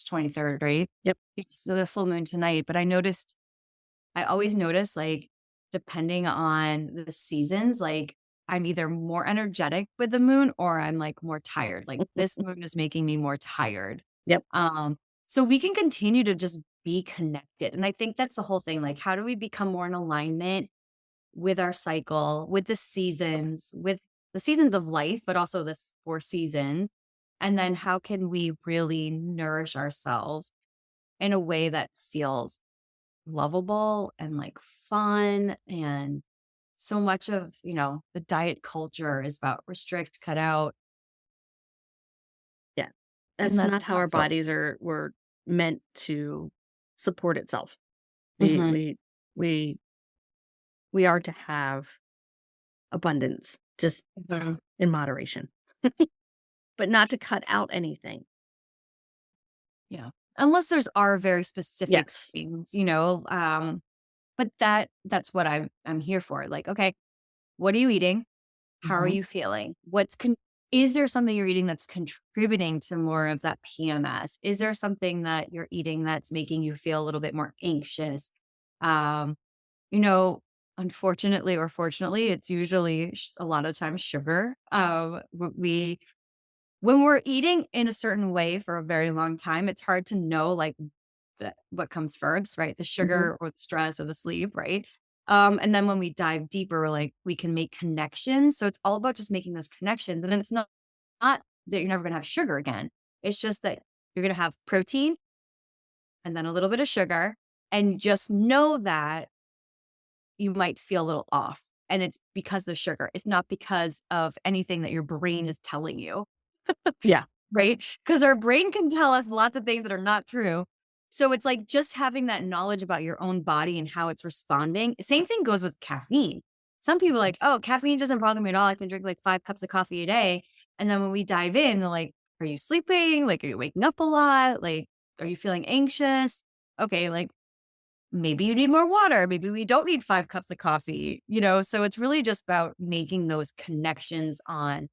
23rd, right? Yep. So the full moon tonight. But I always notice, like, depending on the seasons, like, I'm either more energetic with the moon or I'm, like, more tired. Like, this moon is making me more tired. Yep. Um, so we can continue to just be connected, and I think that's the whole thing, like, how do we become more in alignment with our cycle, with the seasons of life, but also the 4 seasons, and then how can we really nourish ourselves in a way that feels lovable and like fun. And so much of, the diet culture is about restrict, cut out. Yeah. And That's that's not how not our so. bodies were meant to support itself. We Hmm. we we we are to have abundance, just in moderation, but not to cut out anything. Yeah. Unless there's are very specific Yes. things, But that's what I'm here for. Like, okay, what are you eating? How are Mhm. you feeling? Is there something you're eating that's contributing to more of that PMS? Is there something that you're eating that's making you feel a little bit more anxious? Um, you know, unfortunately or fortunately, it's usually a lot of times sugar. We when we're eating in a certain way for a very long time, it's hard to know like what comes first, right? The Mhm. sugar or the stress or the sleep, right? And then when we dive deeper, like we can make connections. So it's all about just making those connections. And it's not that you're never gonna have sugar again. It's just that you're gonna have protein and then a little bit of sugar. And just know that you might feel a little off. And it's because of the sugar. It's not because of anything that your brain is telling you. Yeah. Right? Because our brain can tell us lots of things that are not true. So it's like just having that knowledge about your own body and how it's responding. Same thing goes with caffeine. Some people are like, oh, caffeine doesn't bother me at all. I can drink like 5 cups of coffee a day. And then when we dive in, they're like, are you sleeping? Like, are you waking up a lot? Like, are you feeling anxious? Okay, like maybe you need more water. Maybe we don't need 5 cups of coffee, So it's really just about making those connections on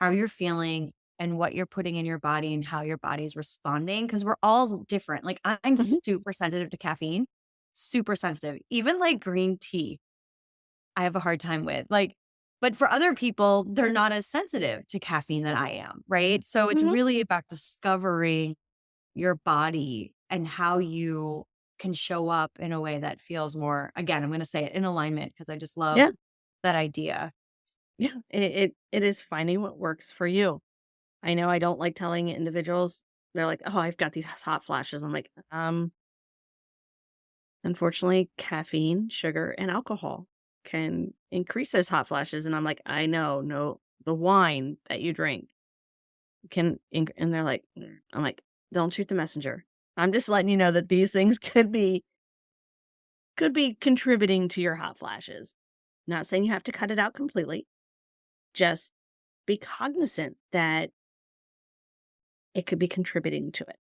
how you're feeling and what you're putting in your body and how your body's responding because we're all different. Like I'm Mhm. super sensitive to caffeine, super sensitive. Even like green tea, I have a hard time with. But for other people, they're not as sensitive to caffeine that I am, right? So it's Mhm. really about discovering your body and how you can show up in a way that feels more, again, I'm going to say it in alignment because I just love Yeah. that idea. Yeah. It is finding what works for you. I know I don't like telling individuals, they're like, "Oh, I've got these hot flashes." I'm like, unfortunately, caffeine, sugar, and alcohol can increase those hot flashes." And I'm like, "I know, no, the wine that you drink can," and they're like, I'm like, "Don't shoot the messenger. I'm just letting you know that these things could be contributing to your hot flashes. Not saying you have to cut it out completely. Just be cognizant that it could be contributing to it."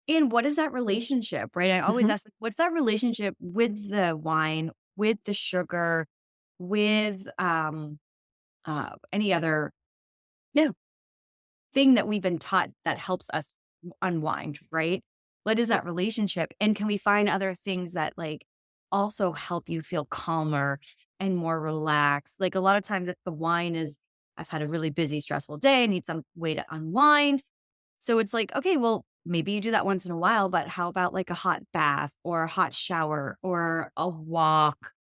And what is that relationship, right? I always Mhm. ask, like, what's that relationship with the wine, with the sugar, with any other Yeah. thing that we've been taught that helps us unwind, right? What is that relationship? And can we find other things that like also help you feel calmer and more relaxed? Like a lot of times, if the wine is, I've had a really busy, stressful day, I need some way to unwind. So it's like, okay, well, maybe you do that once in a while, but how about like a hot bath or a hot shower or a walk?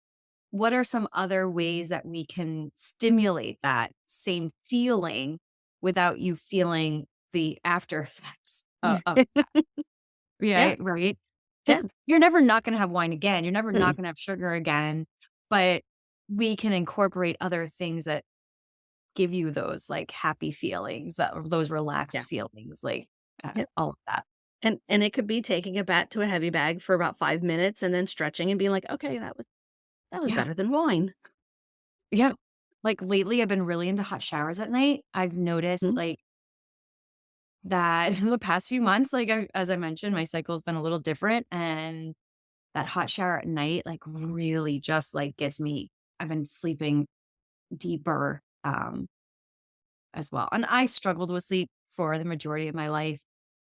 What are some other ways that we can stimulate that same feeling without you feeling the after effects of that? Yeah. Right. Yeah. Because you're never not going to have wine again. You're never not Mm-mm. going to have sugar again, but we can incorporate other things that give you those like happy feelings, or those Yeah. relaxed feelings, like Yep. all of that. And it could be taking a bat to a heavy bag for about 5 minutes and then stretching and being like, "Okay, that was Yeah. better than wine." Yeah. Like lately, I've been really into hot showers at night. I've noticed Mhm. like that in the past few months, like as I mentioned, my cycle's been a little different. And that hot shower at night, like really just like gets me, I've been sleeping deeper as well. And I struggled with sleep for the majority of my life.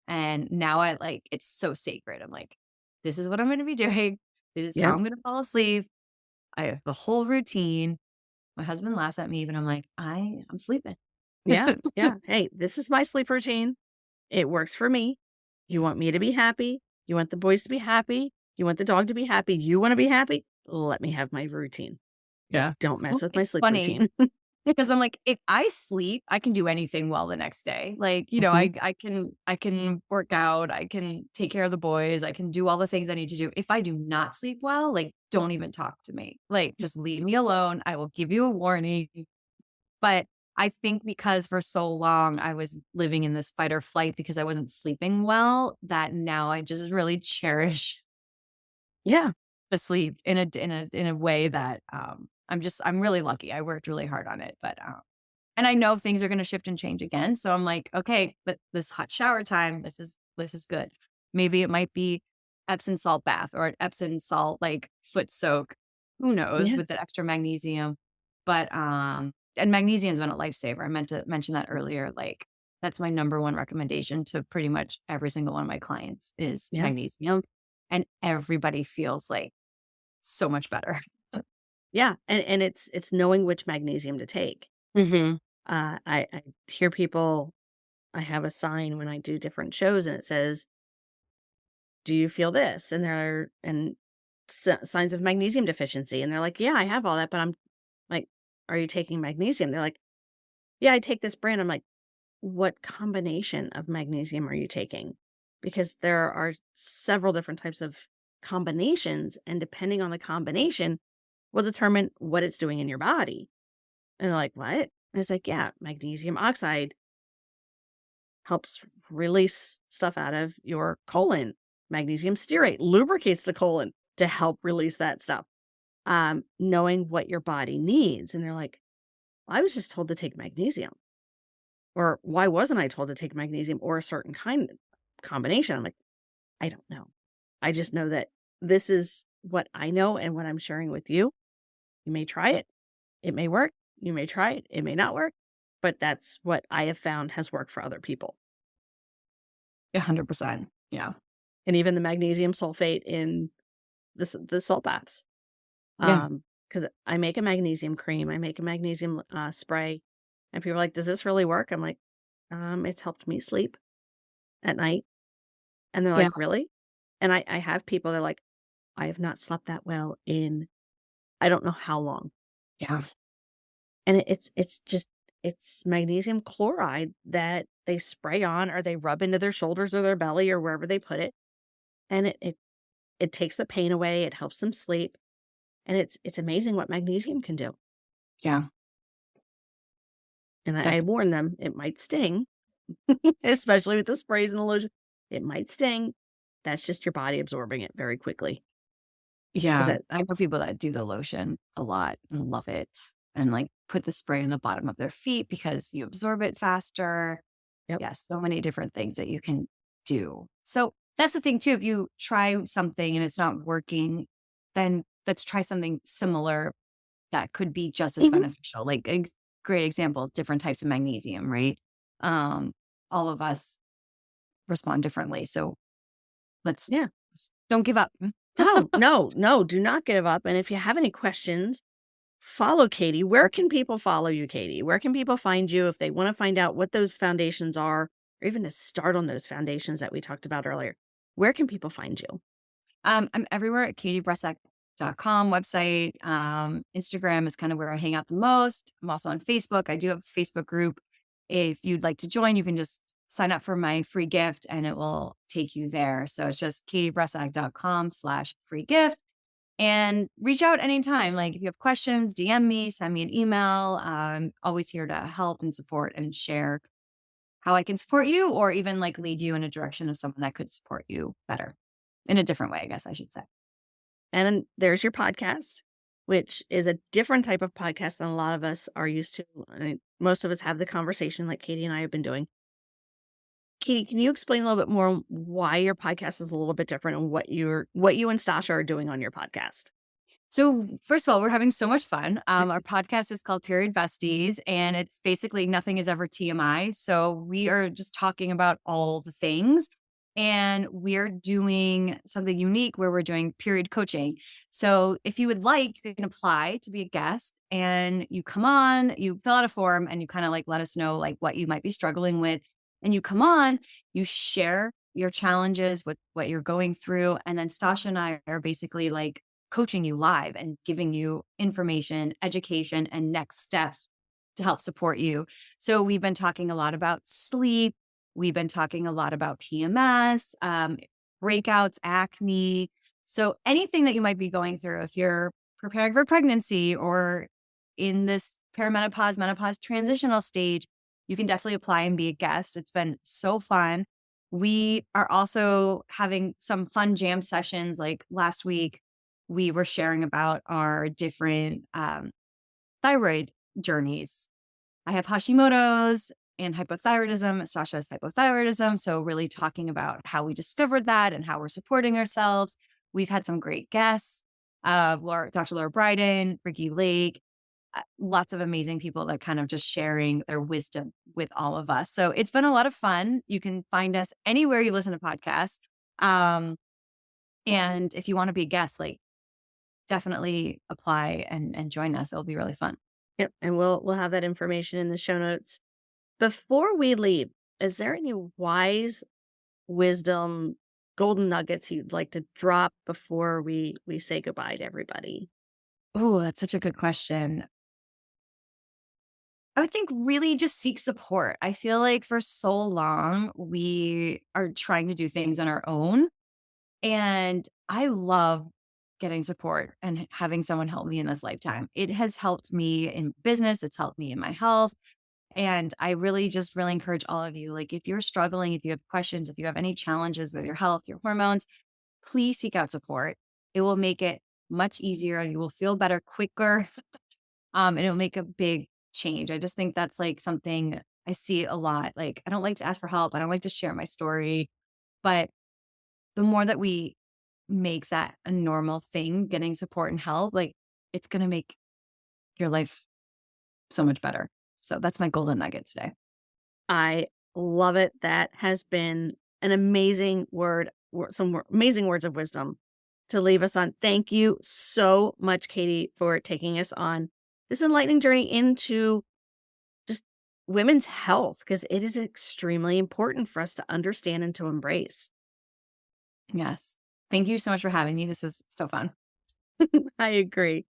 And now I like, it's so sacred. I'm like, this is what I'm going to be doing. This is how Yep. I'm going to fall asleep. I have the whole routine. My husband laughs at me, but I'm like, I'm sleeping. Yeah. Yeah. "Hey, this is my sleep routine. It works for me. You want me to be happy. You want the boys to be happy. You want the dog to be happy. You wanna be happy. Let me have my routine. Yeah. Don't mess Well, with my it's sleep funny routine." because I'm like, if I sleep, I can do anything well the next day. Like, Mhm. I can work out, I can take care of the boys, I can do all the things I need to do. If I do not sleep well, like, don't even talk to me. Like, just leave me alone. I will give you a warning. But I think because for so long I was living in this fight or flight because I wasn't sleeping well, that now I just really cherish Yeah. the sleep in a way that I'm really lucky. I worked really hard on it, but and I know things are going to shift and change again. So I'm like, okay, but this hot shower time, this is good. Maybe it might be Epsom salt bath or an Epsom salt like foot soak. Who knows Yeah. with the extra magnesium? But and magnesium's been a lifesaver. I meant to mention that earlier. Like that's my number one recommendation to pretty much every single one of my clients is Yeah. magnesium. And everybody feels like so much better. Yeah. And it's knowing which magnesium to take. Hmm. I hear people, I have a sign when I do different shows and it says, "Do you feel this?" And there are signs of magnesium deficiency. And they're like, "Yeah, I have all that, but I'm like, are you taking magnesium?" They're like, "Yeah, I take this brand." I'm like, "What combination of magnesium are you taking?" Because there are several different types of combinations, and depending on the combination will determine what it's doing in your body. And they're like, "What?" And it's like, "Yeah, magnesium oxide helps release stuff out of your colon. Magnesium stearate lubricates the colon to help release that stuff." Knowing what your body needs. And they're like, "I was just told to take magnesium." Or why wasn't I told to take magnesium or a certain kind of combination? I'm like, I don't know. I just know that this is what I know and what I'm sharing with you. You may try it. It may work. You may try it. It may not work. But that's what I have found has worked for other people. 100%. Yeah. And even the magnesium sulfate in the salt baths. Yeah. Because I make a magnesium cream, I make a magnesium spray, and people are like, "Does this really work?" I'm like, it's helped me sleep at night." And they're Yeah. like, "Really?" And I have people, they're like, "I have not slept that well in I don't know how long." Yeah. And it's just it's magnesium chloride that they spray on or they rub into their shoulders or their belly or wherever they put it, and it takes the pain away, it helps them sleep, and it's amazing what magnesium can do. Yeah. And I Definitely. warn them, it might sting, especially with the sprays and the lotion. It might sting. That's just your body absorbing it very quickly. 'Cause Yeah. that I know people that do the lotion a lot and love it and like put the spray in the bottom of their feet because you absorb it faster. Yep. Yes, so many different things that you can do. So that's the thing too. If you try something and it's not working, then let's try something similar that could be just as Mhm. beneficial. Like great example, different types of magnesium, right? Um, all of us respond differently. So let's Yeah. don't give up. No, no, no, do not give up, and if you have any questions, follow Katie. Where can people follow you, Katie? Where can people find you if they wanna find out what those foundations are, or even to start on those foundations that we talked about earlier? Where can people find you? I'm everywhere at katiebressack.com website. Instagram is kind of where I hang out the most. I'm also on Facebook. I do have a Facebook group. If you'd like to join, you can just sign up for my free gift and it will take you there. So it's just katiebressack.com/free gift and reach out anytime. Like if you have questions, DM me, send me an email. I'm always here to help and support and share how I can support you or even like lead you in a direction of someone that could support you better in a different way, I guess I should say. And then there's your podcast, which is a different type of podcast than a lot of us are used to. Most of us have the conversation like Katie and I have been doing. Katie, can you explain a little bit more why your podcast is a little bit different and what you and Stasha are doing on your podcast? So, first of all, we're having so much fun. Our podcast is called Period Besties, and it's basically nothing is ever TMI. So, we are just talking about all the things. And we're doing something unique where we're doing period coaching. So, if you would like, you can apply to be a guest and you come on, you fill out a form and you kind of like let us know like what you might be struggling with. And you come on, you share your challenges with what you're going through. And then Stasha and I are basically like coaching you live and giving you information, education, and next steps to help support you. So, we've been talking a lot about sleep. We've been talking a lot about PMS, breakouts, acne. So, anything that you might be going through, if you're preparing for pregnancy or in this perimenopause, menopause transitional stage, you can definitely apply and be a guest. It's been so fun. We are also having some fun jam sessions. Like last week, we were sharing about our different thyroid journeys. I have Hashimoto's. and hypothyroidism. Sasha has hypothyroidism. So, really talking about how we discovered that and how we're supporting ourselves. We've had some great guests, Dr. Laura Bryden, Ricky Lake, lots of amazing people that kind of just sharing their wisdom with all of us. So, it's been a lot of fun. You can find us anywhere you listen to podcasts. Um, and if you want to be a guest, like definitely apply and join us. It'll be really fun. Yep, and we'll have that information in the show notes. Before we leave, is there any wise wisdom golden nuggets you'd like to drop before we say goodbye to everybody? Oh, that's such a good question. I would think really just seek support. I feel like for so long we are trying to do things on our own. And I love getting support and having someone help me in this lifetime. It has helped me in business, it's helped me in my health. And I really just really encourage all of you, like if you're struggling, if you have questions, if you have any challenges with your health, your hormones, please seek out support. It will make it much easier. You will feel better quicker. And it'll make a big change. I just think that's like something I see a lot. Like I don't like to ask for help. I don't like to share my story. But the more that we make that a normal thing, getting support and help, like it's going to make your life so much better. So that's my golden nugget today. I love it. That has been an amazing amazing words of wisdom to leave us on. Thank you so much, Katie, for taking us on this enlightening journey into just women's health, because it is extremely important for us to understand and to embrace. Yes. Thank you so much for having me. This is so fun. I agree.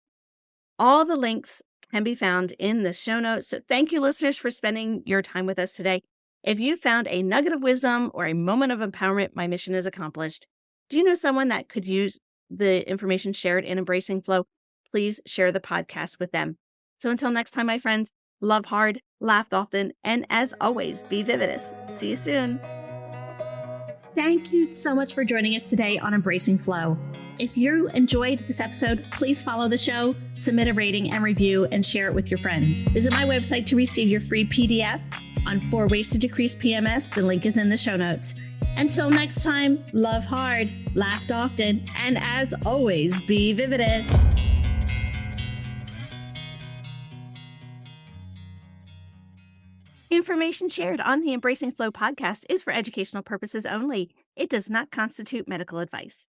All the links can be found in the show notes. So thank you, listeners, for spending your time with us today. If you found a nugget of wisdom or a moment of empowerment, my mission is accomplished. Do you know someone that could use the information shared in Embracing Flow? Please share the podcast with them. So until next time, my friends, love hard, laugh often, and as always, be vividous. See you soon. Thank you so much for joining us today on Embracing Flow. If you enjoyed this episode, please follow the show, submit a rating and review, and share it with your friends. Visit my website to receive your free PDF on 4 ways to decrease PMS. The link is in the show notes. Until next time, love hard, laugh often, and as always, be vividous. Information shared on the Embracing Flow podcast is for educational purposes only. It does not constitute medical advice.